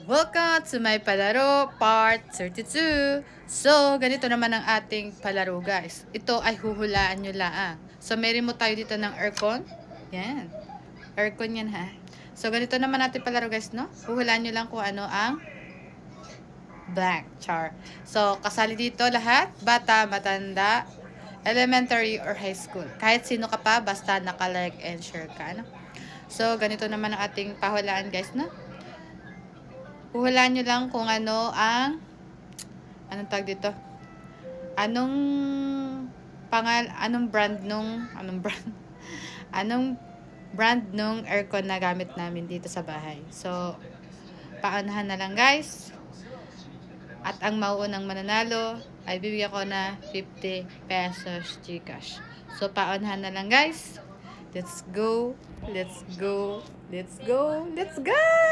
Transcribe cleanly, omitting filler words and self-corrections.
Welcome to my palaro part 32. So, ganito naman ang ating palaro guys. Ito ay huhulaan nyo lang. So, may remote tayo dito ng aircon. Yan. Aircon yan ha. So, ganito naman natin palaro guys, no? Huhulaan nyo lang kung ano ang blank char. So, kasali dito lahat. Bata, matanda, elementary or high school. Kahit sino ka pa, basta naka-like and share ka, no? So, ganito naman ang ating pahulaan guys, no? Huhulaan nyo lang kung ano ang anong tag dito? Anong anong brand anong brand nung aircon na gamit namin dito sa bahay. So, paunahan na lang guys. At ang mauunang mananalo ay bibigyan ko na 50 pesos Gcash. So, paunahan na lang guys. Let's go. Let's go. Let's go. Let's go.